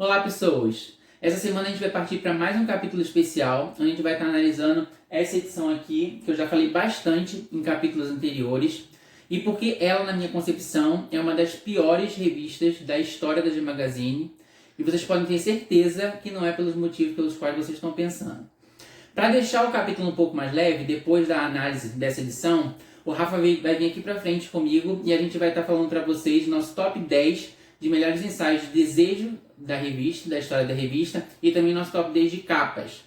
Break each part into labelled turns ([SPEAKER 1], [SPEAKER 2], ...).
[SPEAKER 1] Olá, pessoas! Essa semana a gente vai partir para mais um capítulo especial, onde a gente vai estar analisando essa edição aqui, que eu já falei bastante em capítulos anteriores, e porque ela, na minha concepção, é uma das piores revistas da história da G-Magazine, e vocês podem ter certeza que não é pelos motivos pelos quais vocês estão pensando. Para deixar o capítulo um pouco mais leve, depois da análise dessa edição, o Rafa vai vir aqui para frente comigo e a gente vai estar falando para vocês nosso top 10 de melhores ensaios de desejo da revista, da história da revista, e também nosso top 10 de capas.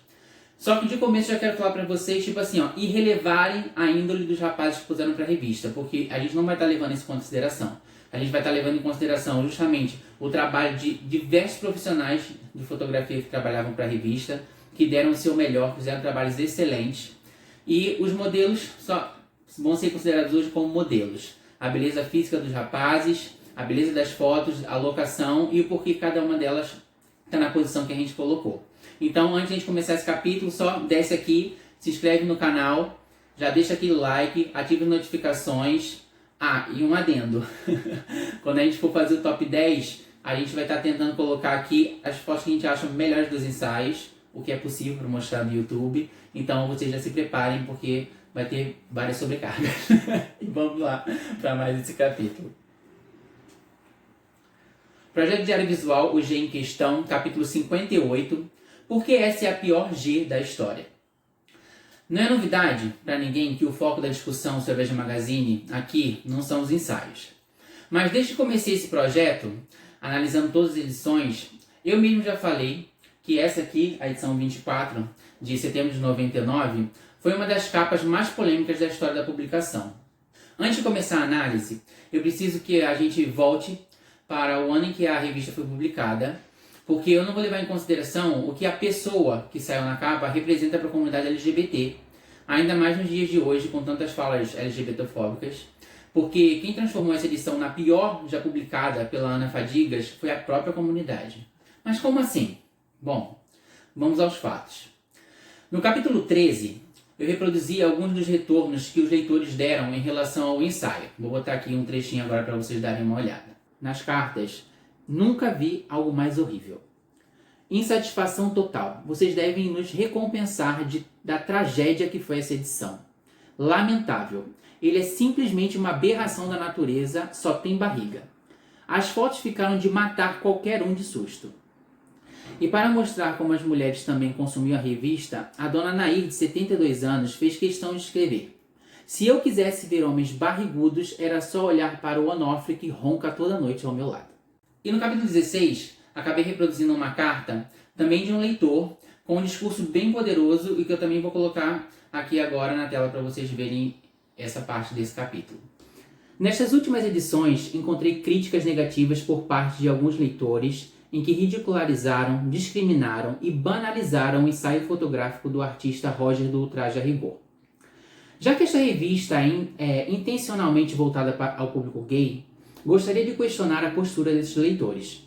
[SPEAKER 1] Só que de começo eu já quero falar para vocês, tipo assim, e relevarem a índole dos rapazes que puseram para a revista, porque a gente não vai estar levando isso em consideração. A gente vai estar levando em consideração justamente o trabalho de diversos profissionais de fotografia que trabalhavam para a revista, que deram o seu melhor, fizeram trabalhos excelentes, e os modelos só vão ser considerados hoje como modelos. A beleza física dos rapazes, a beleza das fotos, a locação e o porquê cada uma delas está na posição que a gente colocou. Então, antes de a gente começar esse capítulo, só desce aqui, se inscreve no canal, já deixa aquele like, ativa as notificações. E um adendo. Quando a gente for fazer o top 10, a gente vai estar tentando colocar aqui as fotos que a gente acha melhores dos ensaios, o que é possível para mostrar no YouTube. Então, vocês já se preparem, porque vai ter várias sobrecargas. E vamos lá para mais esse capítulo. Projeto Diário Visual, o G em questão, capítulo 58. Porque essa é a pior G da história. Não é novidade para ninguém que o foco da discussão sobre a G-Magazine aqui não são os ensaios. Mas desde que comecei esse projeto, analisando todas as edições, eu mesmo já falei que essa aqui, a edição 24, de setembro de 99, foi uma das capas mais polêmicas da história da publicação. Antes de começar a análise, eu preciso que a gente volte para o ano em que a revista foi publicada, porque eu não vou levar em consideração o que a pessoa que saiu na capa representa para a comunidade LGBT, ainda mais nos dias de hoje, com tantas falas LGBTfóbicas, porque quem transformou essa edição na pior já publicada pela Ana Fadigas foi a própria comunidade. Mas como assim? Bom, vamos aos fatos. No capítulo 13, eu reproduzi alguns dos retornos que os leitores deram em relação ao ensaio. Vou botar aqui um trechinho agora para vocês darem uma olhada. Nas cartas, nunca vi algo mais horrível. Insatisfação total. Vocês devem nos recompensar da tragédia que foi essa edição. Lamentável. Ele é simplesmente uma aberração da natureza, só tem barriga. As fotos ficaram de matar qualquer um de susto. E para mostrar como as mulheres também consumiam a revista, a dona Nair, de 72 anos, fez questão de escrever: se eu quisesse ver homens barrigudos, era só olhar para o Onofre que ronca toda noite ao meu lado. E no capítulo 16, acabei reproduzindo uma carta, também de um leitor, com um discurso bem poderoso e que eu também vou colocar aqui agora na tela para vocês verem essa parte desse capítulo. Nestas últimas edições, encontrei críticas negativas por parte de alguns leitores em que ridicularizaram, discriminaram e banalizaram o ensaio fotográfico do artista Roger do Ultraje a Rigor. Já que esta revista é intencionalmente voltada ao público gay, gostaria de questionar a postura desses leitores.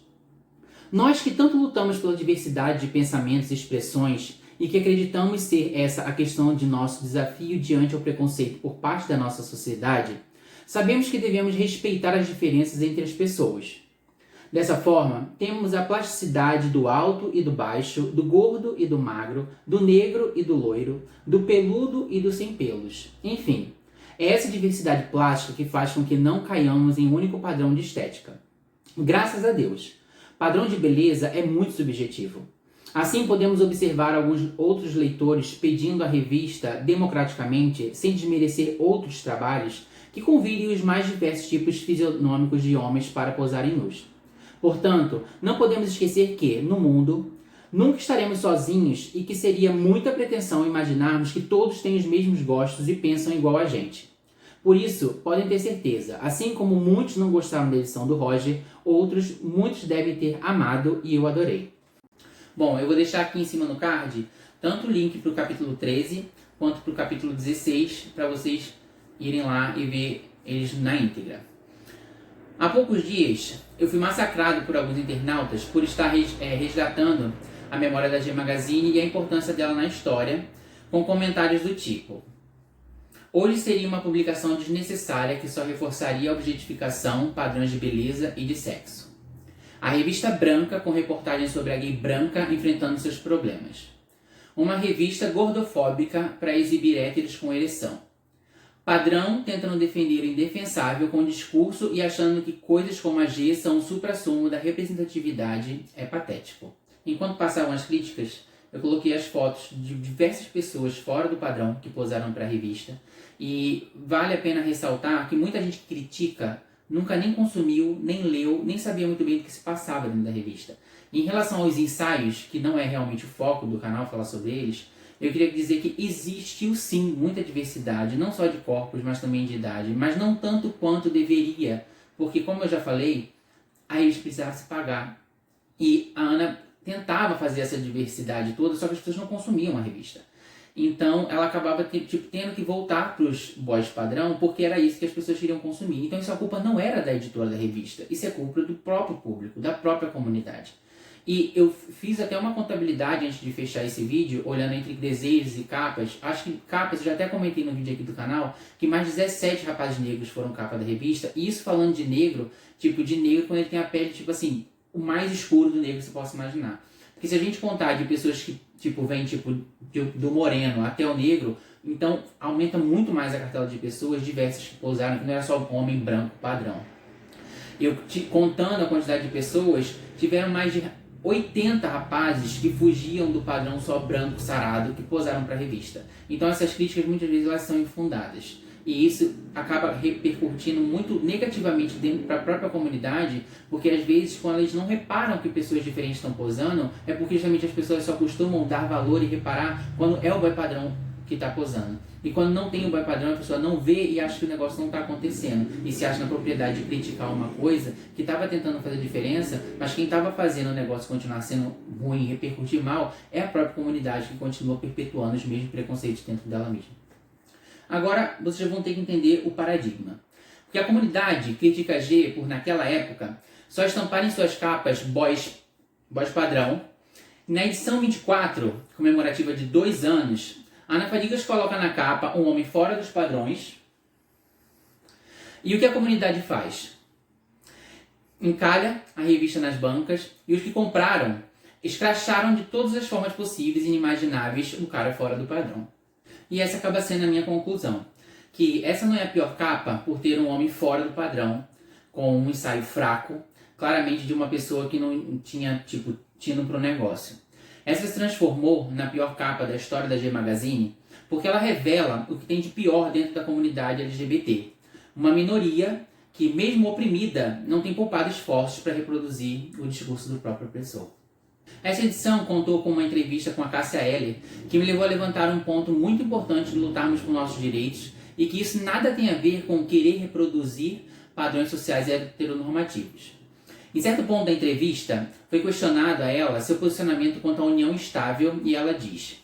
[SPEAKER 1] Nós que tanto lutamos pela diversidade de pensamentos e expressões e que acreditamos ser essa a questão de nosso desafio diante ao preconceito por parte da nossa sociedade, sabemos que devemos respeitar as diferenças entre as pessoas. Dessa forma, temos a plasticidade do alto e do baixo, do gordo e do magro, do negro e do loiro, do peludo e do sem pelos. Enfim, é essa diversidade plástica que faz com que não caiamos em um único padrão de estética. Graças a Deus, padrão de beleza é muito subjetivo. Assim, podemos observar alguns outros leitores pedindo à revista, democraticamente, sem desmerecer outros trabalhos, que convidem os mais diversos tipos fisionômicos de homens para posarem nus. Portanto, não podemos esquecer que, no mundo, nunca estaremos sozinhos e que seria muita pretensão imaginarmos que todos têm os mesmos gostos e pensam igual a gente. Por isso, podem ter certeza, assim como muitos não gostaram da edição do Roger, muitos devem ter amado e eu adorei. Bom, eu vou deixar aqui em cima no card tanto o link para o capítulo 13 quanto para o capítulo 16 para vocês irem lá e ver eles na íntegra. Há poucos dias, eu fui massacrado por alguns internautas por estar resgatando a memória da G-Magazine e a importância dela na história, com comentários do tipo: hoje seria uma publicação desnecessária que só reforçaria a objetificação, padrões de beleza e de sexo. A revista Branca, com reportagens sobre a gay branca enfrentando seus problemas. Uma revista gordofóbica para exibir héteros com ereção. Padrão tentando defender o indefensável com discurso e achando que coisas como a G são o suprassumo da representatividade é patético. Enquanto passavam as críticas, eu coloquei as fotos de diversas pessoas fora do padrão que posaram para a revista. E vale a pena ressaltar que muita gente que critica nunca nem consumiu, nem leu, nem sabia muito bem do que se passava dentro da revista. E em relação aos ensaios, que não é realmente o foco do canal falar sobre eles, eu queria dizer que existiu sim muita diversidade, não só de corpos, mas também de idade, mas não tanto quanto deveria, porque como eu já falei, a revista precisava se pagar. E a Ana tentava fazer essa diversidade toda, só que as pessoas não consumiam a revista. Então ela acabava tendo que voltar para os boys padrão, porque era isso que as pessoas queriam consumir. Então isso a culpa não era da editora da revista, isso é culpa do próprio público, da própria comunidade. E eu fiz até uma contabilidade antes de fechar esse vídeo, olhando entre desejos e capas. Acho que capas, eu já até comentei no vídeo aqui do canal, que mais de 17 rapazes negros foram capa da revista. E isso falando de negro, tipo de negro quando ele tem a pele, tipo assim, o mais escuro do negro que você possa imaginar. Porque se a gente contar de pessoas que, tipo, vêm tipo, do moreno até o negro, então aumenta muito mais a cartela de pessoas diversas que pousaram, que não era só homem branco padrão. Eu contando a quantidade de pessoas, tiveram mais de 80 rapazes que fugiam do padrão só branco sarado que posaram para a revista. Então essas críticas muitas vezes elas são infundadas. E isso acaba repercutindo muito negativamente para a própria comunidade, porque às vezes quando eles não reparam que pessoas diferentes estão posando, é porque justamente as pessoas só costumam dar valor e reparar quando é o boy padrão que está posando. E quando não tem o boy padrão, a pessoa não vê e acha que o negócio não está acontecendo. E se acha na propriedade de criticar uma coisa que estava tentando fazer diferença, mas quem estava fazendo o negócio continuar sendo ruim, repercutir mal, é a própria comunidade que continua perpetuando os mesmos preconceitos dentro dela mesma. Agora, vocês vão ter que entender o paradigma. Porque a comunidade critica G por, naquela época, só estampar em suas capas boys padrão. Na edição 24, comemorativa de 2 anos, a Ana Fadigas coloca na capa um homem fora dos padrões. E o que a comunidade faz? Encalha a revista nas bancas e os que compraram escracharam de todas as formas possíveis e inimagináveis o cara fora do padrão. E essa acaba sendo a minha conclusão. Que essa não é a pior capa por ter um homem fora do padrão, com um ensaio fraco, claramente de uma pessoa que não tinha, tino para o negócio. Essa se transformou na pior capa da história da G Magazine porque ela revela o que tem de pior dentro da comunidade LGBT. Uma minoria que, mesmo oprimida, não tem poupado esforços para reproduzir o discurso do próprio opressor. Essa edição contou com uma entrevista com a Cássia Eller, que me levou a levantar um ponto muito importante de lutarmos por nossos direitos e que isso nada tem a ver com querer reproduzir padrões sociais heteronormativos. Em certo ponto da entrevista, foi questionado a ela seu posicionamento quanto à união estável e ela diz: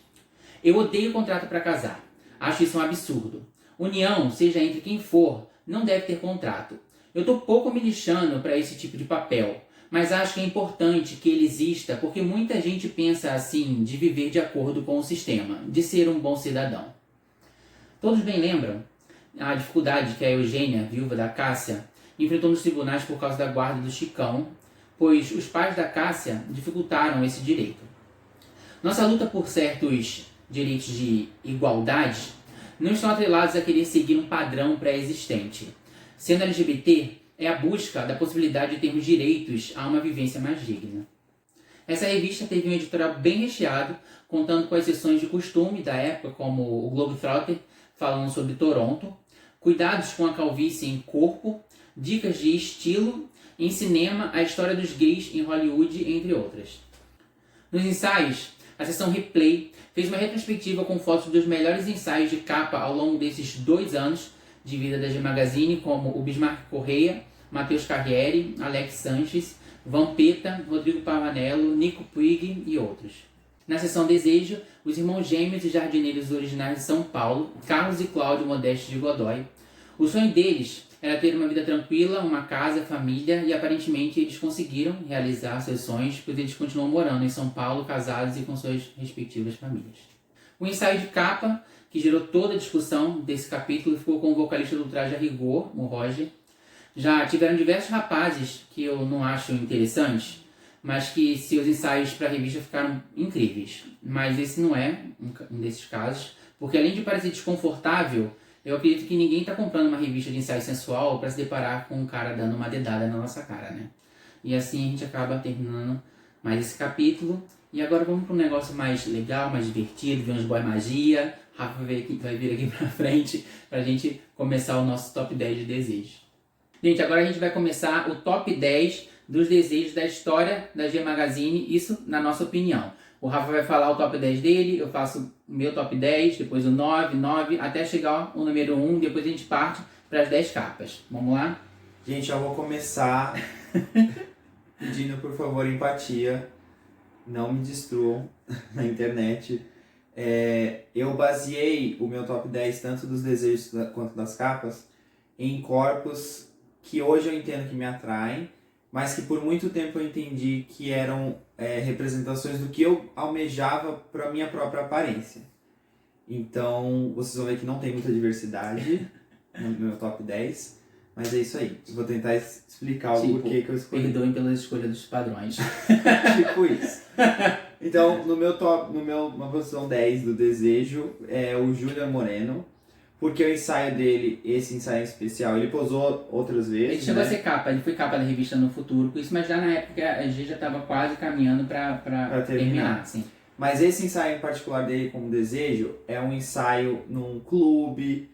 [SPEAKER 1] "Eu odeio contrato para casar. Acho isso um absurdo. União, seja entre quem for, não deve ter contrato. Eu estou pouco me lixando para esse tipo de papel, mas acho que é importante que ele exista porque muita gente pensa assim de viver de acordo com o sistema, de ser um bom cidadão." Todos bem lembram a dificuldade que a Eugênia, viúva da Cássia, enfrentou nos tribunais por causa da guarda do Chicão, pois os pais da Cássia dificultaram esse direito. Nossa luta por certos direitos de igualdade não estão atrelados a querer seguir um padrão pré-existente. Sendo LGBT, é a busca da possibilidade de termos direitos a uma vivência mais digna. Essa revista teve um editorial bem recheado, contando com as sessões de costume da época, como o Globetrotter, falando sobre Toronto, cuidados com a calvície em corpo, dicas de estilo, em cinema, a história dos gays em Hollywood, entre outras. Nos ensaios, a seção Replay fez uma retrospectiva com fotos dos melhores ensaios de capa ao longo desses 2 anos de vida da G Magazine, como o Bismarck Correia, Matheus Carriere, Alex Sanches, Vampeta, Rodrigo Pavanello, Nico Puig e outros. Na seção Desejo, os irmãos gêmeos e jardineiros originais de São Paulo, Carlos e Cláudio Modeste de Godoy. O sonho deles era ter uma vida tranquila, uma casa, família, e aparentemente eles conseguiram realizar seus sonhos, pois eles continuam morando em São Paulo, casados e com suas respectivas famílias. O ensaio de capa, que gerou toda a discussão desse capítulo, ficou com o vocalista do Traje a Rigor, o Roger. Já tiveram diversos rapazes que eu não acho interessantes, mas que seus ensaios para a revista ficaram incríveis. Mas esse não é um desses casos, porque além de parecer desconfortável, eu acredito que ninguém está comprando uma revista de ensaio sensual para se deparar com um cara dando uma dedada na nossa cara, né? E assim a gente acaba terminando mais esse capítulo. E agora vamos para um negócio mais legal, mais divertido, ver uns boy magia. Rafa vai vir aqui pra frente pra gente começar o nosso top 10 de desejos. Gente, agora a gente vai começar o top 10 dos desejos da história da G Magazine, isso na nossa opinião. O Rafa vai falar o top 10 dele, eu faço o meu top 10, depois o 9, até chegar o número 1, depois a gente parte para as 10 capas. Vamos lá?
[SPEAKER 2] Gente, eu vou começar pedindo, por favor, empatia. Não me destruam na internet. Eu baseei o meu top 10, tanto dos desejos quanto das capas, em corpos que hoje eu entendo que me atraem, mas que por muito tempo eu entendi que eram representações do que eu almejava para minha própria aparência. Então, vocês vão ver que não tem muita diversidade no meu top 10, mas é isso aí. Eu vou tentar explicar o porquê que eu escolhi.
[SPEAKER 1] Perdoem pela escolha dos padrões.
[SPEAKER 2] Tipo isso. Então, na posição 10 do desejo é o Júnior Moreno, porque o ensaio dele, esse ensaio especial, ele posou outras vezes.
[SPEAKER 1] Ele chegou a ser capa, ele foi capa da revista no futuro, com isso, mas já na época a gente já estava quase caminhando para terminar. Sim.
[SPEAKER 2] Mas esse ensaio em particular dele como desejo é um ensaio num clube,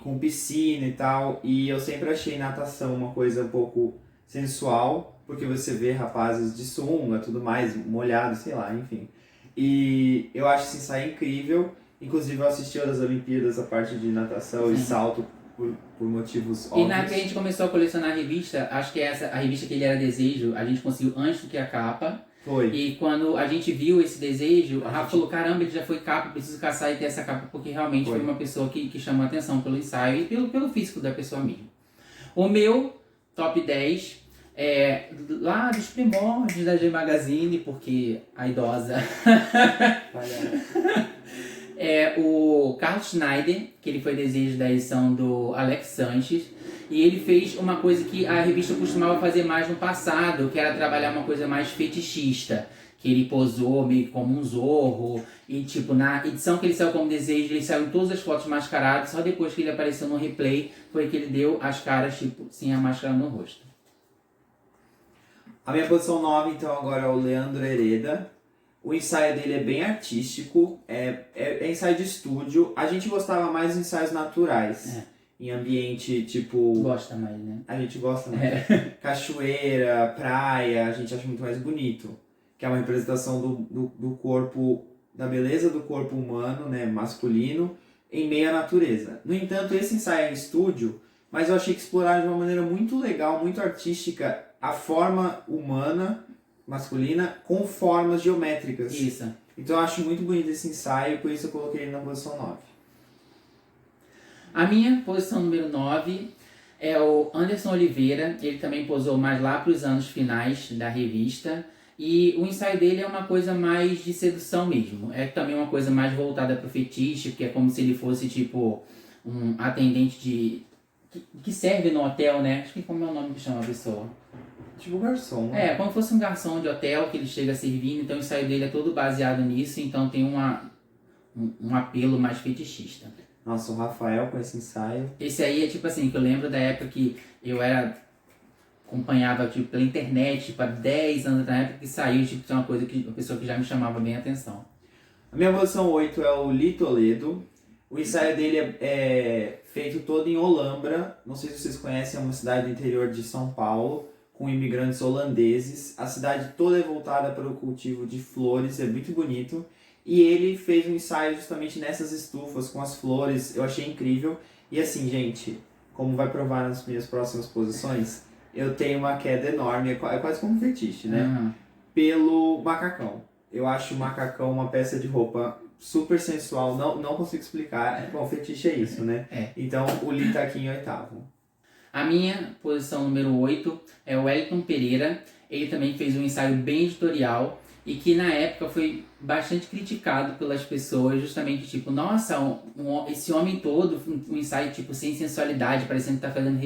[SPEAKER 2] com piscina e tal, e eu sempre achei natação uma coisa um pouco sensual, porque você vê rapazes de sunga, tudo mais, molhado, sei lá, enfim. E eu acho esse ensaio incrível. Inclusive eu assisti das Olimpíadas a parte de natação e salto por motivos óbvios.
[SPEAKER 1] E na que a gente começou a colecionar a revista, acho que a revista que ele era desejo, a gente conseguiu antes do que a capa.
[SPEAKER 2] Foi.
[SPEAKER 1] E quando a gente viu esse desejo, a Rafa falou, caramba, ele já foi capa, preciso caçar e ter essa capa, porque realmente foi uma pessoa que chamou a atenção pelo ensaio e pelo físico da pessoa mesmo. O meu top 10 é lá dos primórdios da G Magazine, porque a idosa... É o Carlos Schneider, que ele foi desejo da edição do Alex Sanches, e ele fez uma coisa que a revista costumava fazer mais no passado, que era trabalhar uma coisa mais fetichista, que ele posou meio como um zorro, e tipo, na edição que ele saiu como desejo, ele saiu em todas as fotos mascaradas, só depois que ele apareceu no replay, foi que ele deu as caras, tipo, sem a máscara no rosto.
[SPEAKER 2] A minha posição 9, então, agora é o Leandro Hereda. O ensaio dele é bem artístico, é ensaio de estúdio. A gente gostava mais dos ensaios naturais, em ambiente tipo...
[SPEAKER 1] Gosta mais, né?
[SPEAKER 2] A gente gosta mais. Cachoeira, praia, a gente acha muito mais bonito. Que é uma representação do corpo, da beleza do corpo humano, né, masculino, em meio à natureza. No entanto, esse ensaio é em estúdio, mas eu achei que exploraram de uma maneira muito legal, muito artística, a forma humana masculina com formas geométricas.
[SPEAKER 1] Isso.
[SPEAKER 2] Então eu acho muito bonito esse ensaio, por isso eu coloquei ele na posição 9.
[SPEAKER 1] A minha posição número 9 é o Anderson Oliveira. Ele também posou mais lá para os anos finais da revista. E o ensaio dele é uma coisa mais de sedução mesmo. É também uma coisa mais voltada para o fetiche, que é como se ele fosse tipo um atendente que serve no hotel, né? Acho que como é o nome que chama a pessoa?
[SPEAKER 2] Tipo garçom, né?
[SPEAKER 1] É, como se fosse um garçom de hotel que ele chega servindo, então o ensaio dele é todo baseado nisso, então tem um apelo mais fetichista.
[SPEAKER 2] Nossa, o Rafael com esse ensaio.
[SPEAKER 1] Esse aí é tipo assim, que eu lembro da época que eu acompanhava tipo, pela internet, tipo, há 10 anos na época que saiu, tipo, uma coisa que uma pessoa que já me chamava bem a atenção.
[SPEAKER 2] A minha posição 8 é o Li Toledo. O ensaio dele é feito todo em Olambra. Não sei se vocês conhecem, é uma cidade do interior de São Paulo, com imigrantes holandeses. A cidade toda é voltada para o cultivo de flores, é muito bonito. E ele fez um ensaio justamente nessas estufas, com as flores, eu achei incrível. E assim, gente, como vai provar nas minhas próximas posições, eu tenho uma queda enorme, é quase como um fetiche, né? Pelo macacão. Eu acho o macacão uma peça de roupa super sensual, não consigo explicar. Bom, fetiche é isso, né? Então o Li tá aqui em 8º.
[SPEAKER 1] A minha posição número 8 é o Wellington Pereira. Ele também fez um ensaio bem editorial. e que na época foi bastante criticado pelas pessoas, justamente tipo, nossa, esse homem todo, um ensaio tipo sem sensualidade, parecendo que tá fazendo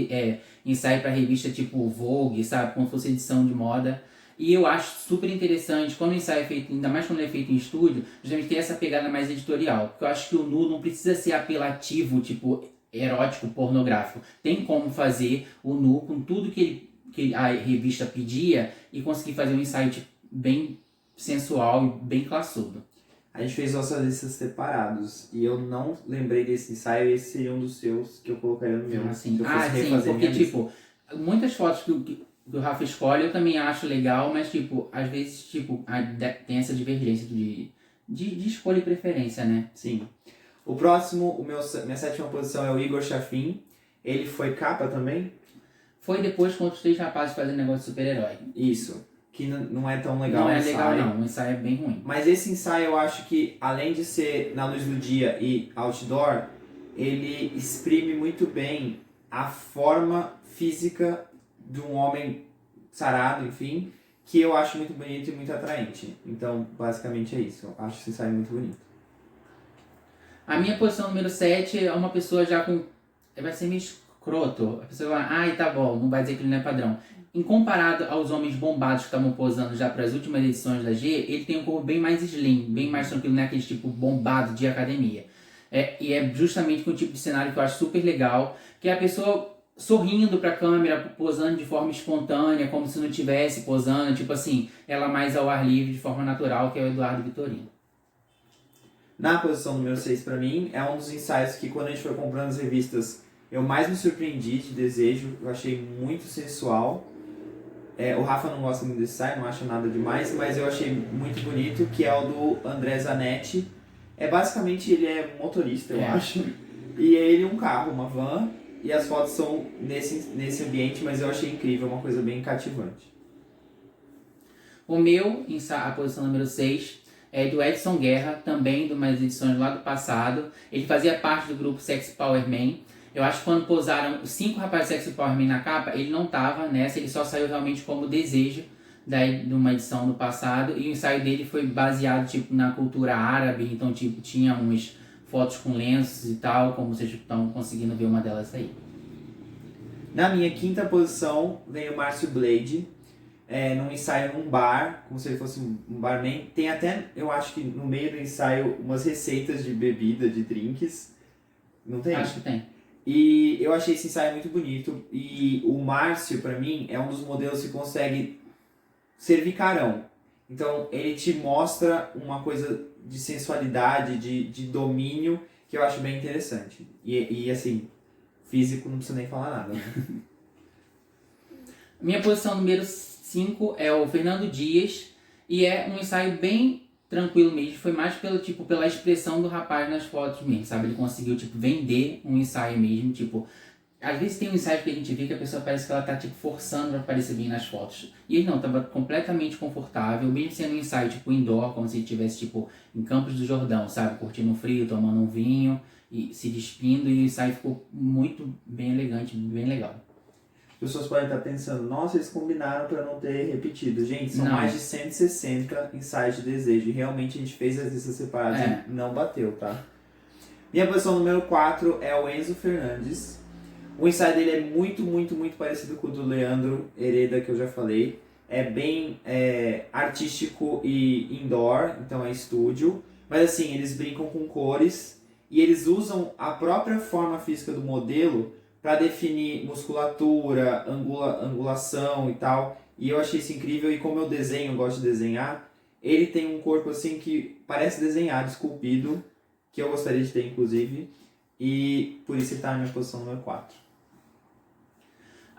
[SPEAKER 1] ensaio pra revista tipo Vogue, sabe, como se fosse edição de moda. E eu acho super interessante, quando o ensaio é feito, ainda mais quando ele é feito em estúdio, justamente ter essa pegada mais editorial. Porque eu acho que o nu não precisa ser apelativo, tipo, erótico, pornográfico. Tem como fazer o nu com tudo que a revista pedia e conseguir fazer um ensaio tipo, bem sensual e bem classudo.
[SPEAKER 2] A gente fez nossas listas separados e eu não lembrei desse ensaio e esse seria um dos seus que eu colocaria no meu.
[SPEAKER 1] Assim,
[SPEAKER 2] Se eu fosse
[SPEAKER 1] sim,
[SPEAKER 2] refazer
[SPEAKER 1] porque
[SPEAKER 2] minha
[SPEAKER 1] tipo, muitas fotos que o Rafa escolhe eu também acho legal, mas tipo, às vezes tipo, tem essa divergência de escolha e preferência, né?
[SPEAKER 2] Sim. O próximo, minha sétima posição é o Igor Chafin. Ele foi capa também?
[SPEAKER 1] Foi depois com os três rapazes fazendo negócio de super-herói.
[SPEAKER 2] Isso. Que não é tão legal
[SPEAKER 1] Não
[SPEAKER 2] o
[SPEAKER 1] é
[SPEAKER 2] ensaio.
[SPEAKER 1] legal não, o ensaio é bem ruim.
[SPEAKER 2] Mas esse ensaio eu acho que, além de ser na luz do dia e outdoor, ele exprime muito bem a forma física de um homem sarado, enfim, que eu acho muito bonito e muito atraente. Então, basicamente é isso. Eu acho esse ensaio muito bonito.
[SPEAKER 1] A minha posição número 7 é uma pessoa já com... Vai ser meio escroto. A pessoa vai, ai, tá bom, não vai dizer que ele não é padrão. Em comparado aos homens bombados que estavam posando já para as últimas edições da G, ele tem um corpo bem mais slim, bem mais tranquilo, não é aquele tipo bombado de academia. E é justamente com o tipo de cenário que eu acho super legal, que é a pessoa sorrindo pra câmera, posando de forma espontânea, como se não estivesse posando, tipo assim, ela mais ao ar livre, de forma natural, que é o Eduardo Vitorino.
[SPEAKER 2] Na posição número 6 pra mim, é um dos ensaios que quando a gente foi comprando as revistas, eu mais me surpreendi de desejo, eu achei muito sensual. O Rafa não gosta muito desse ensaio, não acha nada demais, mas eu achei muito bonito, que é o do André Zanetti. Basicamente ele é motorista, eu acho, e é ele um carro, uma van, e as fotos são nesse ambiente, mas eu achei incrível, uma coisa bem cativante.
[SPEAKER 1] O meu, a posição número 6, é do Edson Guerra, também de umas edições lá do passado. Ele fazia parte do grupo Sexy Power Man. Eu acho que quando posaram os 5 rapazes Sexy Power Man na capa, ele não estava nessa, ele só saiu realmente como desejo de uma edição do passado. E o ensaio dele foi baseado tipo, na cultura árabe, então tipo, tinha umas fotos com lenços e tal, como vocês estão conseguindo ver uma delas aí.
[SPEAKER 2] Na minha quinta posição vem o Márcio Blade, num ensaio num bar, como se ele fosse um barman. Tem até, eu acho que no meio do ensaio, umas receitas de bebida, de drinks. Não tem?
[SPEAKER 1] Acho que tem.
[SPEAKER 2] E eu achei esse ensaio muito bonito. E o Márcio, pra mim, é um dos modelos que consegue servir carão. Então, ele te mostra uma coisa de sensualidade, de domínio, que eu acho bem interessante. E assim, físico não precisa nem falar nada, né?
[SPEAKER 1] Minha posição número 5 é o Fernando Dias, e é um ensaio bem tranquilo mesmo, foi mais pela expressão do rapaz nas fotos mesmo, sabe? Ele conseguiu, tipo, vender um ensaio mesmo, tipo... Às vezes tem um ensaio que a gente vê que a pessoa parece que ela tá, tipo, forçando pra aparecer bem nas fotos. E ele não, tava completamente confortável, mesmo sendo um ensaio, tipo, indoor, como se ele estivesse, tipo, em Campos do Jordão, sabe? Curtindo um frio, tomando um vinho, e se despindo, e o ensaio ficou muito bem elegante, bem legal.
[SPEAKER 2] As pessoas podem estar pensando, nossa, eles combinaram para não ter repetido. Gente, são
[SPEAKER 1] Não.
[SPEAKER 2] mais de 160 ensaios de desejo. E realmente a gente fez as listas separadas e não bateu, tá? Minha posição número 4 é o Enzo Fernandes. O ensaio dele é muito, muito, muito parecido com o do Leandro Hereda, que eu já falei. É bem artístico e indoor, então é estúdio. Mas assim, eles brincam com cores e eles usam a própria forma física do modelo para definir musculatura, angulação e tal. E eu achei isso incrível. E como eu desenho, eu gosto de desenhar, ele tem um corpo assim que parece desenhado, esculpido, que eu gostaria de ter inclusive. E por isso ele está na minha posição número 4.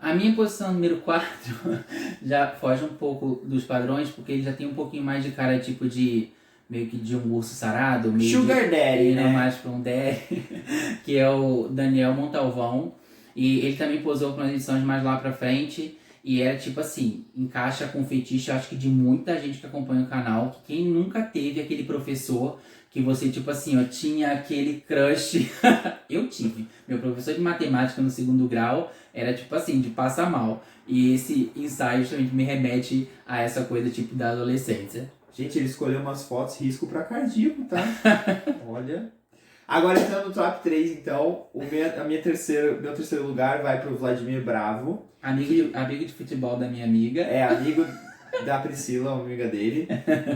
[SPEAKER 1] A minha posição número 4 já foge um pouco dos padrões, porque ele já tem um pouquinho mais de cara tipo de... meio que de um urso sarado. Meio
[SPEAKER 2] Sugar Daddy, né?
[SPEAKER 1] mais pra um daddy, que é o Daniel Montalvão. E ele também posou para umas edições mais lá pra frente. E era tipo assim, encaixa com o fetiche, acho que de muita gente que acompanha o canal. Que quem nunca teve aquele professor que você, tipo assim, ó, tinha aquele crush. Eu tive. Meu professor de matemática no 2º grau era tipo assim, de passar mal. E esse ensaio justamente me remete a essa coisa tipo da adolescência.
[SPEAKER 2] Gente, ele escolheu umas fotos risco pra cardíaco, tá? Olha. Agora entrando no top 3, então, meu terceiro lugar vai pro Vladimir Bravo.
[SPEAKER 1] Amigo de futebol da minha amiga.
[SPEAKER 2] É amigo da Priscila, uma amiga dele.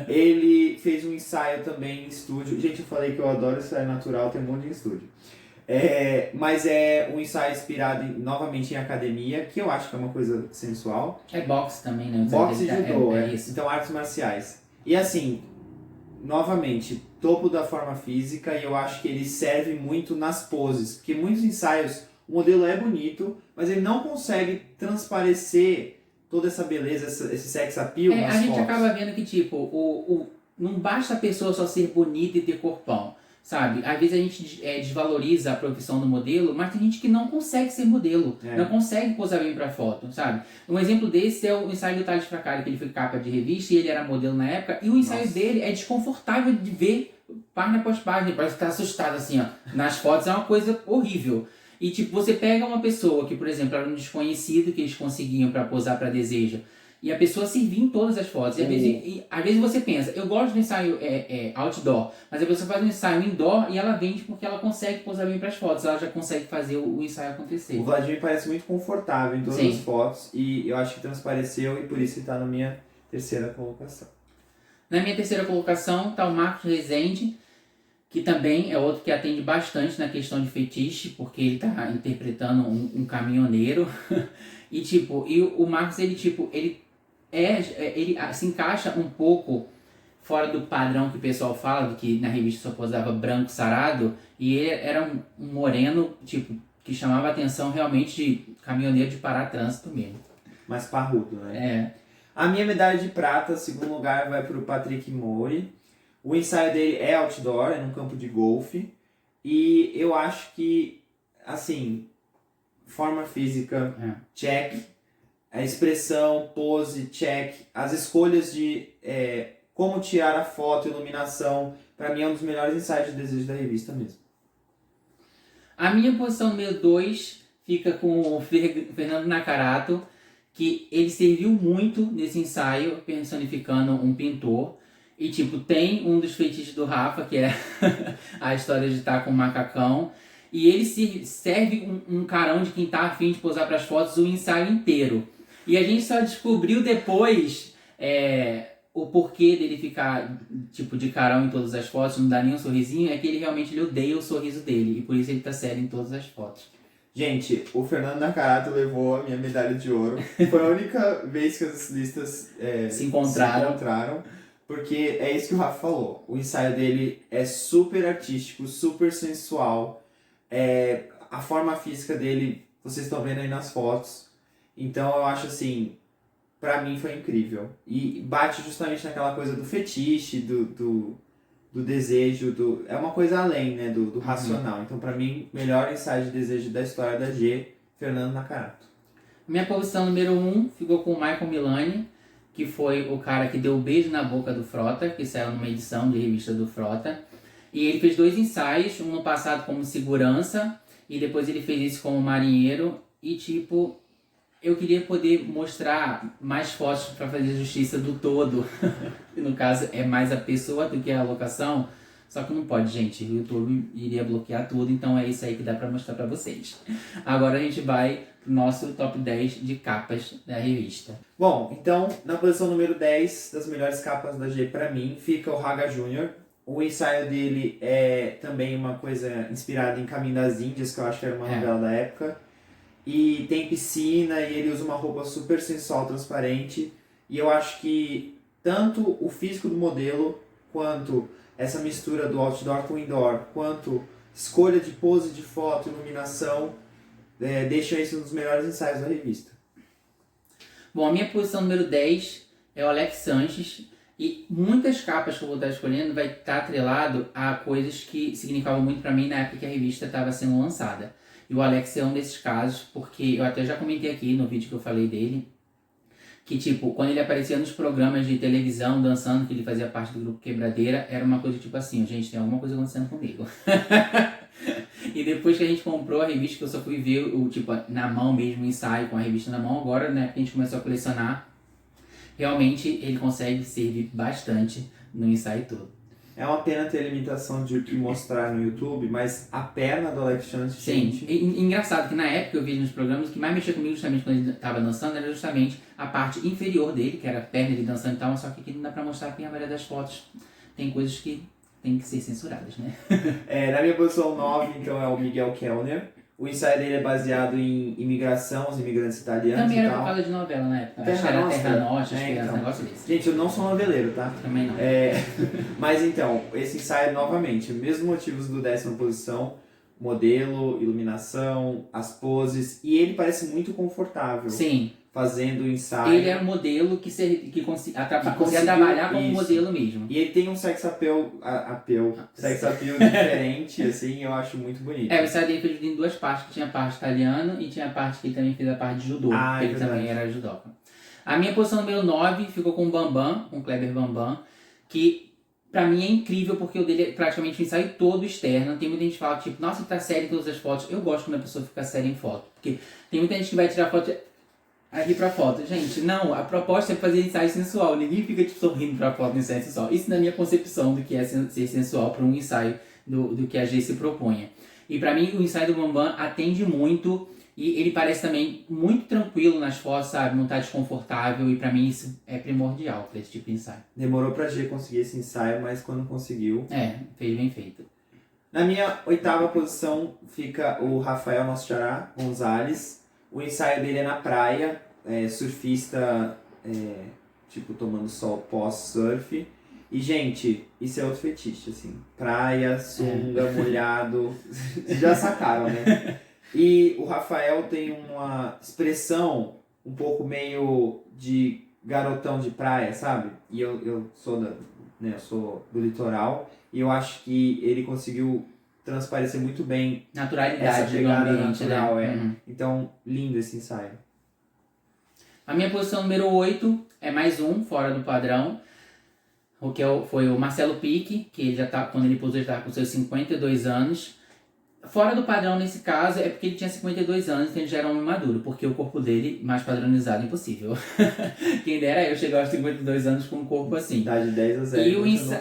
[SPEAKER 2] Ele fez um ensaio também em estúdio. Gente, eu falei que eu adoro ensaio natural, tem um monte de estúdio. Mas é um ensaio inspirado novamente em academia, que eu acho que é uma coisa sensual.
[SPEAKER 1] É boxe também, né?
[SPEAKER 2] Boxe e judô,
[SPEAKER 1] isso.
[SPEAKER 2] Então, artes marciais. E assim, novamente, topo da forma física, e eu acho que ele serve muito nas poses. Porque muitos ensaios, o modelo é bonito, mas ele não consegue transparecer toda essa beleza, esse sex appeal nas
[SPEAKER 1] fotos. A gente
[SPEAKER 2] fotos.
[SPEAKER 1] acaba vendo que, tipo, não basta a pessoa só ser bonita e ter corpão. Sabe? Às vezes a gente desvaloriza a profissão do modelo, mas tem gente que não consegue ser modelo, não consegue posar bem pra foto, sabe? Um exemplo desse é o ensaio do Thales Fracari, que ele foi capa de revista e ele era modelo na época, e o ensaio dele é desconfortável de ver página após página, parece que tá assustado assim, ó. Nas fotos é uma coisa horrível. E tipo, você pega uma pessoa que, por exemplo, era um desconhecido que eles conseguiam pra posar pra desejo, e a pessoa servia em todas as fotos. E às vezes você pensa, eu gosto do ensaio outdoor, mas a pessoa faz um ensaio indoor e ela vende porque ela consegue posar bem para as fotos, ela já consegue fazer o ensaio acontecer.
[SPEAKER 2] O Vladimir parece muito confortável em todas as fotos e eu acho que transpareceu e por isso ele está na minha terceira colocação.
[SPEAKER 1] Na minha terceira colocação está o Marcos Rezende, que também é outro que atende bastante na questão de fetiche, porque ele está interpretando um caminhoneiro. E o Marcos, ele se encaixa um pouco fora do padrão que o pessoal fala, do que na revista só posava branco sarado, e ele era um moreno, que chamava a atenção realmente de caminhoneiro de parar trânsito mesmo.
[SPEAKER 2] Mais parrudo, né? A minha medalha de prata, segundo lugar, vai para o Patrick Mori. O ensaio dele é outdoor, é num campo de golfe, e eu acho que, assim, forma física, check. A expressão, pose, check. As escolhas de como tirar a foto, iluminação. Pra mim é um dos melhores ensaios de desejo da revista mesmo.
[SPEAKER 1] A minha posição número 2 fica com o Fernando Nakarato, que ele serviu muito nesse ensaio, personificando um pintor. E tem um dos feitiços do Rafa, que é a história de estar com um macacão. E ele serve um carão de quem tá afim de posar para as fotos o ensaio inteiro. E a gente só descobriu depois o porquê dele ficar de carão em todas as fotos, não dá nem um sorrisinho, é que ele realmente odeia o sorriso dele. E por isso ele tá sério em todas as fotos.
[SPEAKER 2] Gente, o Fernando Nakarato levou a minha medalha de ouro. Foi a única vez que as listas
[SPEAKER 1] se encontraram.
[SPEAKER 2] Porque é isso que o Rafa falou. O ensaio dele é super artístico, super sensual. A forma física dele, vocês estão vendo aí nas fotos. Então eu acho assim, pra mim foi incrível. E bate justamente naquela coisa do fetiche, do desejo, é uma coisa além, né, do racional. Então pra mim, melhor ensaio de desejo da história da G, Fernando Nakarato.
[SPEAKER 1] Minha posição número 1 ficou com o Michael Milani, que foi o cara que deu o beijo na boca do Frota, que saiu numa edição de revista do Frota. E ele fez 2 ensaios, um no passado como segurança, e depois ele fez isso como marinheiro. E eu queria poder mostrar mais fotos para fazer justiça do todo. No caso, é mais a pessoa do que a locação. Só que não pode, gente. O YouTube iria bloquear tudo, então é isso aí que dá para mostrar para vocês. Agora a gente vai pro nosso top 10 de capas da revista.
[SPEAKER 2] Bom, então, na posição número 10 das melhores capas da G para mim, fica o Raga Jr. O ensaio dele é também uma coisa inspirada em Caminho das Índias, que eu acho que era uma novela da época. E tem piscina e ele usa uma roupa super sensual, transparente. E eu acho que tanto o físico do modelo, quanto essa mistura do outdoor com indoor, quanto escolha de pose de foto, iluminação, deixam isso um dos melhores ensaios da revista.
[SPEAKER 1] Bom, a minha posição número 10 é o Alex Sanches. E muitas capas que eu vou estar escolhendo vai estar atrelado a coisas que significavam muito para mim na época que a revista estava sendo lançada. E o Alex é um desses casos, porque eu até já comentei aqui no vídeo que eu falei dele, que quando ele aparecia nos programas de televisão dançando, que ele fazia parte do grupo Quebradeira, era uma coisa assim, gente, tem alguma coisa acontecendo comigo. E depois que a gente comprou a revista, que eu só fui ver na mão mesmo, o ensaio com a revista na mão, agora, né, que a gente começou a colecionar, realmente ele consegue servir bastante no ensaio todo.
[SPEAKER 2] É uma pena ter a limitação de mostrar no YouTube, mas a perna do Alex Chance,
[SPEAKER 1] Sim,
[SPEAKER 2] gente...
[SPEAKER 1] engraçado que na época eu vi nos programas, o que mais mexia comigo justamente quando ele estava dançando era justamente a parte inferior dele, que era a perna dele dançando e tal, só que aqui não dá pra mostrar porque a maioria das fotos tem coisas que tem que ser censuradas, né?
[SPEAKER 2] Na minha posição 9, então, é o Miguel Kellner. O ensaio dele é baseado em imigração, os imigrantes italianos
[SPEAKER 1] Também
[SPEAKER 2] e
[SPEAKER 1] era
[SPEAKER 2] tal.
[SPEAKER 1] por causa de novela na época. Acho que
[SPEAKER 2] Terra
[SPEAKER 1] era
[SPEAKER 2] Nostra.
[SPEAKER 1] Terra Nostra, acho que era
[SPEAKER 2] Então.
[SPEAKER 1] um negócio desse.
[SPEAKER 2] Gente, eu não sou noveleiro, tá?
[SPEAKER 1] Também não.
[SPEAKER 2] Mas então, esse ensaio, novamente, mesmos motivos do 10ª posição, modelo, iluminação, as poses, e ele parece muito confortável
[SPEAKER 1] Sim,
[SPEAKER 2] fazendo o ensaio.
[SPEAKER 1] ele era um modelo que conseguia
[SPEAKER 2] conseguiu
[SPEAKER 1] trabalhar como
[SPEAKER 2] isso.
[SPEAKER 1] modelo mesmo.
[SPEAKER 2] E ele tem um sex appeal diferente, assim, eu acho muito bonito.
[SPEAKER 1] O ensaio dele foi dividido em duas partes, que tinha a parte italiana e tinha a parte que ele também fez a parte de judô, que ele também era judoca. A minha posição número 9 ficou com o Bambam, com o Kleber Bambam, que pra mim é incrível porque o dele é praticamente um ensaio todo externo. Tem muita gente que fala, tipo, nossa, ele tá sério em todas as fotos. Eu gosto quando a pessoa fica séria em foto, porque tem muita gente que vai tirar foto aqui pra foto. Gente, não, a proposta é fazer ensaio sensual. Ninguém fica, tipo, sorrindo pra foto no ensaio sensual. Isso na minha concepção do que é ser sensual para um ensaio do que a G se proponha. E pra mim, o ensaio do Bambam atende muito e ele parece também muito tranquilo nas fotos, sabe? Não tá desconfortável e pra mim isso é primordial pra esse tipo de ensaio.
[SPEAKER 2] Demorou pra G conseguir esse ensaio, mas quando conseguiu...
[SPEAKER 1] Fez bem feito.
[SPEAKER 2] Na minha 8ª posição fica o Rafael Nosso Xará Gonzalez. O ensaio dele é na praia, surfista, tipo, tomando sol pós-surf. E, gente, isso é outro fetiche, assim. Praia, sunga, molhado. Vocês já sacaram, né? E o Rafael tem uma expressão um pouco meio de garotão de praia, sabe? E eu sou eu sou do litoral. E eu acho que ele conseguiu transparecer muito bem
[SPEAKER 1] naturalidade
[SPEAKER 2] essa pegada
[SPEAKER 1] do ambiente,
[SPEAKER 2] natural,
[SPEAKER 1] né? Uhum.
[SPEAKER 2] Então, lindo esse ensaio.
[SPEAKER 1] A minha posição número 8 é mais um, fora do padrão. Foi o Marcelo Pique, que ele já tá, quando ele posou, ele estava com seus 52 anos. Fora do padrão nesse caso é porque ele tinha 52 anos, então ele já era um homem maduro, porque o corpo dele, mais padronizado, impossível. Quem dera eu chegar aos 52 anos com um corpo assim.
[SPEAKER 2] Tá de 10 a 0.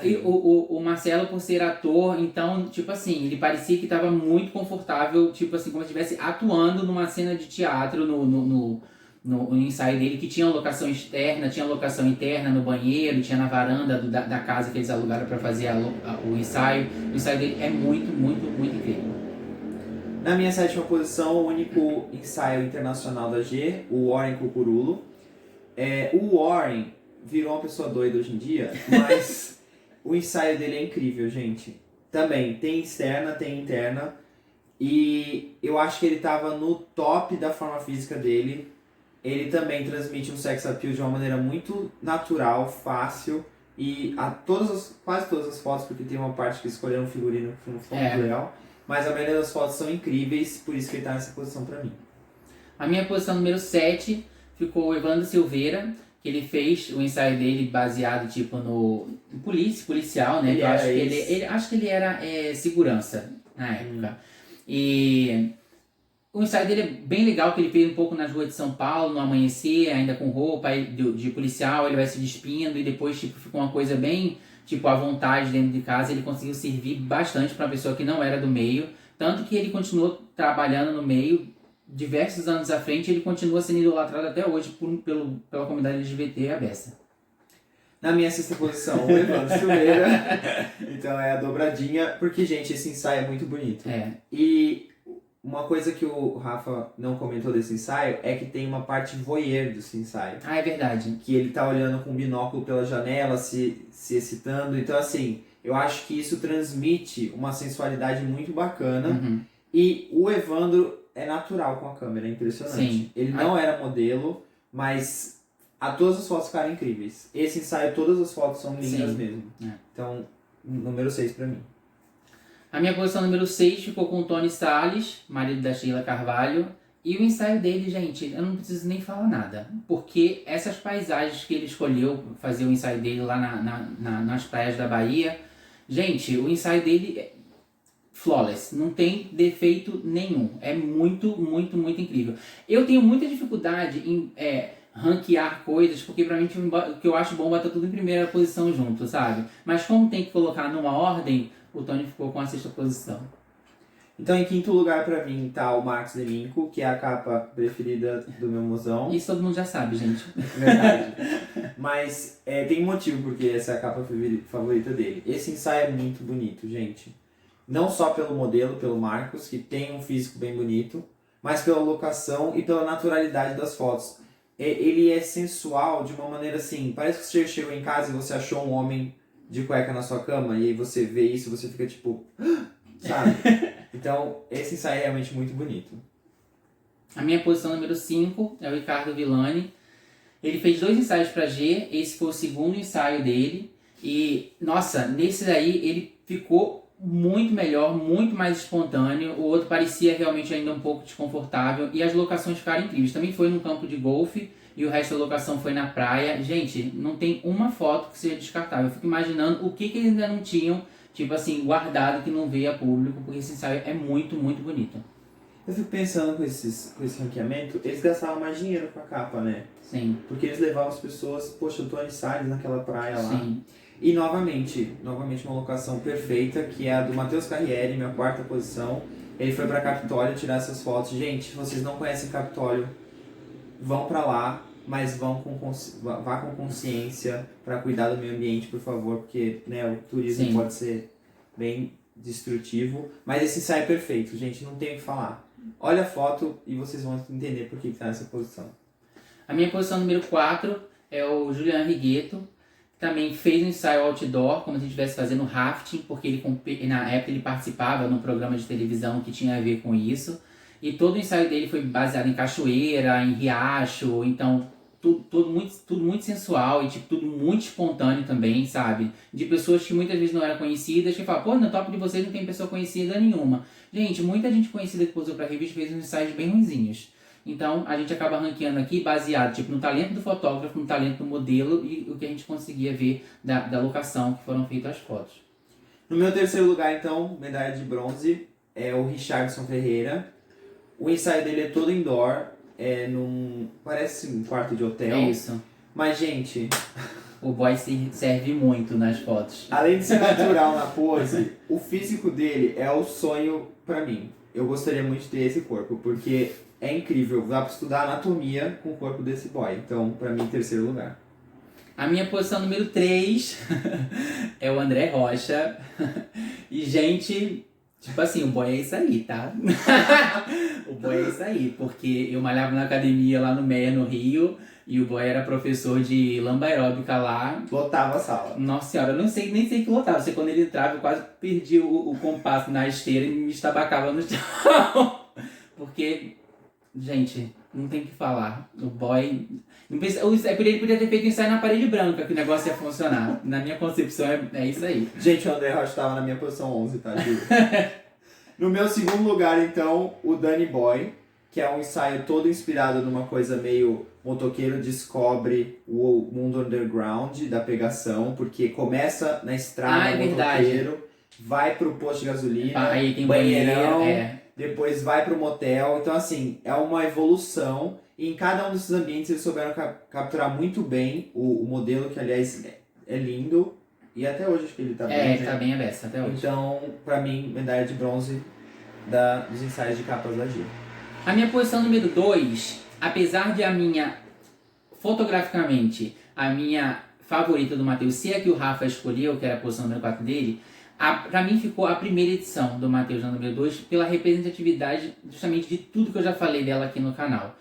[SPEAKER 1] E o Marcelo, por ser ator, então, tipo assim, ele parecia que estava muito confortável, tipo assim, como se estivesse atuando numa cena de teatro no ensaio dele, que tinha locação externa, tinha locação interna no banheiro, tinha na varanda da casa que eles alugaram para fazer o ensaio. O ensaio dele é muito, muito, muito incrível.
[SPEAKER 2] Na minha 7ª posição, o único ensaio internacional da G, o Warren Cucurulo. O Warren virou uma pessoa doida hoje em dia, mas o ensaio dele é incrível, gente. Também, tem externa, tem interna. E eu acho que ele estava no top da forma física dele. Ele também transmite um sex appeal de uma maneira muito natural, fácil. E quase todas as fotos, porque tem uma parte que escolheram um figurino que não ficou muito legal. Mas a maioria das fotos são incríveis, por isso que ele tá nessa posição pra mim.
[SPEAKER 1] A minha posição número 7 ficou o Evandro Silveira, que ele fez o ensaio dele baseado tipo no policial, né? Acho que ele era segurança na época. E o ensaio dele é bem legal, que ele fez um pouco nas ruas de São Paulo, no amanhecer, ainda com roupa de policial, ele vai se despindo e depois tipo, fica uma coisa bem... tipo, à vontade dentro de casa. Ele conseguiu servir bastante para uma pessoa que não era do meio, tanto que ele continuou trabalhando no meio diversos anos à frente. Ele continua sendo idolatrado até hoje pela comunidade LGBT abessa.
[SPEAKER 2] Na minha 6ª posição, o Evandro Silveira. Então é a dobradinha, porque, gente, esse ensaio é muito bonito. E uma coisa que o Rafa não comentou desse ensaio é que tem uma parte voyeur desse ensaio.
[SPEAKER 1] É verdade.
[SPEAKER 2] Que ele tá olhando com um binóculo pela janela, se excitando. Então, assim, eu acho que isso transmite uma sensualidade muito bacana.
[SPEAKER 1] Uhum.
[SPEAKER 2] E o Evandro é natural com a câmera, é impressionante.
[SPEAKER 1] Sim.
[SPEAKER 2] Ele não era modelo, mas todas as fotos ficaram incríveis. Esse ensaio, todas as fotos são lindas mesmo. Então, número 6 pra mim.
[SPEAKER 1] A minha posição número 6 ficou com o Tony Salles, marido da Sheila Carvalho. E o ensaio dele, gente, eu não preciso nem falar nada. Porque essas paisagens que ele escolheu fazer o ensaio dele lá nas praias da Bahia... Gente, o ensaio dele é flawless, não tem defeito nenhum. É muito, muito, muito incrível. Eu tenho muita dificuldade em ranquear coisas, porque pra mim o que eu acho bom é botar tudo em primeira posição junto, sabe? Mas como tem que colocar numa ordem, o Tony ficou com a 6ª posição.
[SPEAKER 2] Então, em quinto lugar pra mim tá o Max Deminco, que é a capa preferida do meu mozão.
[SPEAKER 1] Isso todo mundo já sabe, gente.
[SPEAKER 2] Verdade. Mas tem um motivo porque essa é a capa favorita dele. Esse ensaio é muito bonito, gente. Não só pelo modelo, pelo Marcos, que tem um físico bem bonito, mas pela locação e pela naturalidade das fotos. Ele é sensual de uma maneira assim, parece que você chegou em casa e você achou um homem de cueca na sua cama, e aí você vê isso e você fica tipo... sabe? Então, esse ensaio é realmente muito bonito.
[SPEAKER 1] A minha posição número 5 é o Ricardo Villani. Ele fez 2 ensaios para G, esse foi o segundo ensaio dele. E, nossa, nesse daí ele ficou muito melhor, muito mais espontâneo. O outro parecia realmente ainda um pouco desconfortável. E as locações ficaram incríveis. Também foi num campo de golfe e o resto da locação foi na praia. Gente, não tem uma foto que seja descartável. Eu fico imaginando o que eles ainda não tinham, tipo assim, guardado, que não veio a público, porque esse ensaio é muito, muito bonito.
[SPEAKER 2] Eu fico pensando com esse ranqueamento, eles gastavam mais dinheiro com a capa, né?
[SPEAKER 1] Sim.
[SPEAKER 2] Porque eles levavam as pessoas, poxa, o Tony Salles naquela praia lá.
[SPEAKER 1] Sim.
[SPEAKER 2] E novamente uma locação perfeita, que é a do Matheus Carriere, minha 4ª posição. Ele foi pra Capitólio tirar essas fotos. Gente, se vocês não conhecem Capitólio, vão pra lá, mas vá com consciência para cuidar do meio ambiente, por favor, porque né, o turismo
[SPEAKER 1] Sim.
[SPEAKER 2] pode ser bem destrutivo. Mas esse ensaio é perfeito, gente, não tem o que falar. Olha a foto e vocês vão entender por que está nessa posição.
[SPEAKER 1] A minha posição número 4 é o Julian Righetto, que também fez um ensaio outdoor, como se estivesse fazendo rafting, porque na época ele participava num programa de televisão que tinha a ver com isso. E todo o ensaio dele foi baseado em cachoeira, em riacho, então tudo muito sensual e tipo, tudo muito espontâneo também, sabe? De pessoas que muitas vezes não eram conhecidas, que falam, pô, no top de vocês não tem pessoa conhecida nenhuma. Gente, muita gente conhecida que posou pra revista fez uns ensaios bem ruinzinhos. Então, a gente acaba ranqueando aqui baseado tipo, no talento do fotógrafo, no talento do modelo e o que a gente conseguia ver da locação que foram feitas as fotos.
[SPEAKER 2] No meu 3º lugar, então, medalha de bronze, é o Richardson Ferreira. O ensaio dele é todo indoor, parece um quarto de hotel.
[SPEAKER 1] É isso.
[SPEAKER 2] Mas, gente...
[SPEAKER 1] O boy serve muito nas fotos.
[SPEAKER 2] Além de ser natural na pose, o físico dele é o sonho pra mim. Eu gostaria muito de ter esse corpo, porque é incrível. Dá pra estudar anatomia com o corpo desse boy. Então, pra mim, 3º lugar.
[SPEAKER 1] A minha posição número 3 é o André Rocha. E, gente, tipo assim, o boy é isso aí, tá? O boy é isso aí, porque eu malhava na academia lá no Meia, no Rio, e o boy era professor de lamba aeróbica lá.
[SPEAKER 2] Lotava a sala.
[SPEAKER 1] Nossa senhora, eu nem sei que lotava. Eu sei quando ele entrava, eu quase perdi o compasso na esteira e me estabacava no chão. Porque, gente, não tem o que falar. O boy... Ele podia ter feito um ensaio na parede branca, que o negócio ia funcionar. Na minha concepção, é isso aí.
[SPEAKER 2] Gente, o André Rocha estava na minha posição 11, tá, juro? No meu 2º lugar, então, o Danny Boy, que é um ensaio todo inspirado numa coisa meio motoqueiro descobre o mundo underground da pegação, porque começa na estrada, motoqueiro, vai pro posto de gasolina,
[SPEAKER 1] aí tem
[SPEAKER 2] banheirão,
[SPEAKER 1] banheiro,
[SPEAKER 2] depois vai pro motel. Então, assim, é uma evolução. E em cada um desses ambientes eles souberam capturar muito bem o modelo, que aliás é lindo. E até hoje acho que ele tá bem,
[SPEAKER 1] tá bem aberto até hoje.
[SPEAKER 2] Então, pra mim, medalha de bronze dos ensaios de capas da G.
[SPEAKER 1] A minha posição número 2, apesar de fotograficamente, a minha favorita do Matheus ser a que o Rafa escolheu, que era a posição número 4 dele, pra mim ficou a primeira edição do Matheus na número 2, pela representatividade justamente de tudo que eu já falei dela aqui no canal.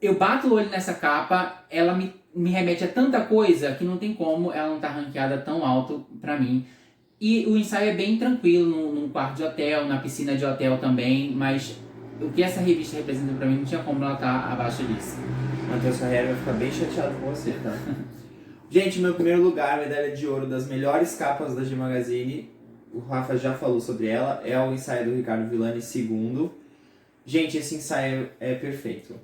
[SPEAKER 1] Eu bato o olho nessa capa, ela me remete a tanta coisa que não tem como ela não estar ranqueada tão alto pra mim. E o ensaio é bem tranquilo, num quarto de hotel, na piscina de hotel também, mas o que essa revista representa pra mim não tinha como ela estar abaixo disso.
[SPEAKER 2] Matheus Carreira vai ficar bem chateado com você, tá? Gente, meu primeiro lugar, medalha de ouro das melhores capas da G Magazine, o Rafa já falou sobre ela, é o ensaio do Ricardo Villani, segundo. Gente, esse ensaio é perfeito.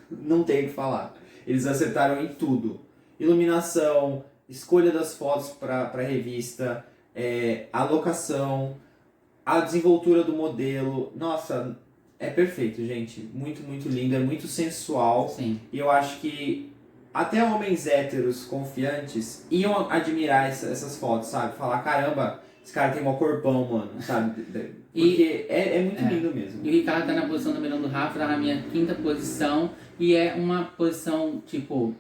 [SPEAKER 2] Não tem o que falar. Eles acertaram em tudo. Iluminação, escolha das fotos para a revista, a locação, a desenvoltura do modelo. Nossa, é perfeito, gente. Muito, muito lindo. É muito sensual.
[SPEAKER 1] Sim.
[SPEAKER 2] E eu acho que até homens héteros confiantes iam admirar essas fotos, sabe? Falar, caramba, esse cara tem um corpão, mano, sabe? Porque é muito lindo mesmo.
[SPEAKER 1] E o Ricardo tá na posição número 1 do Rafa, tá na minha 5ª posição. E é uma posição, tipo,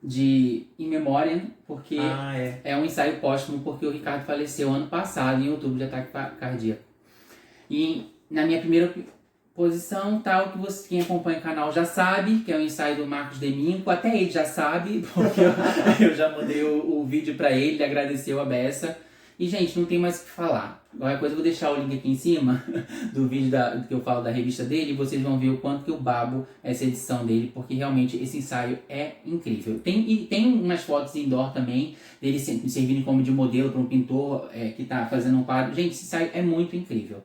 [SPEAKER 1] de in memoriam, porque é um ensaio póstumo, porque o Ricardo faleceu ano passado, em outubro, de ataque cardíaco. E na minha primeira posição, tal, que quem acompanha o canal já sabe, que é o ensaio do Marcos Deminco, até ele já sabe, porque eu já mandei o vídeo pra ele, ele agradeceu a beça. E, gente, não tem mais o que falar. Qualquer coisa eu vou deixar o link aqui em cima do vídeo que eu falo da revista dele, e vocês vão ver o quanto que eu babo essa edição dele, porque realmente esse ensaio é incrível. Tem umas fotos indoor também, dele servindo como de modelo para um pintor que tá fazendo um quadro. Gente, esse ensaio é muito incrível.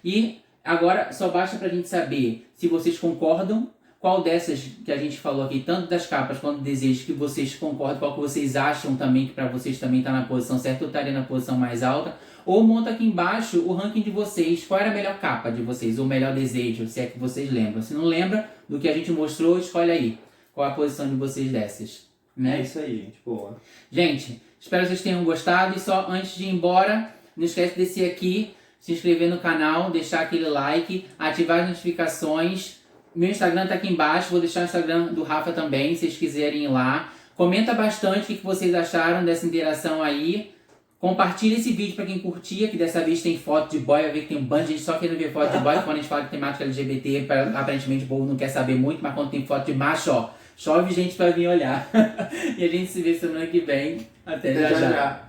[SPEAKER 1] E agora só basta pra gente saber se vocês concordam, qual dessas que a gente falou aqui, tanto das capas quanto do desejo, que vocês concordam, qual que vocês acham também que pra vocês também tá na posição certa ou estaria na posição mais alta. Ou monta aqui embaixo o ranking de vocês, qual era a melhor capa de vocês, ou o melhor desejo, se é que vocês lembram. Se não lembra do que a gente mostrou, escolhe aí qual a posição de vocês dessas. Né?
[SPEAKER 2] É isso aí, gente. Boa.
[SPEAKER 1] Gente, espero que vocês tenham gostado. E só antes de ir embora, não esquece de descer aqui, se inscrever no canal, deixar aquele like, ativar as notificações. Meu Instagram tá aqui embaixo, vou deixar o Instagram do Rafa também, se vocês quiserem ir lá. Comenta bastante o que vocês acharam dessa interação aí. Compartilha esse vídeo pra quem curtia, que dessa vez tem foto de boy, vai ver que tem um bando de gente só querendo ver foto de boy. Quando a gente fala de temática LGBT, aparentemente o povo não quer saber muito, mas quando tem foto de macho, ó, chove gente pra vir olhar. E a gente se vê semana que vem. Até já.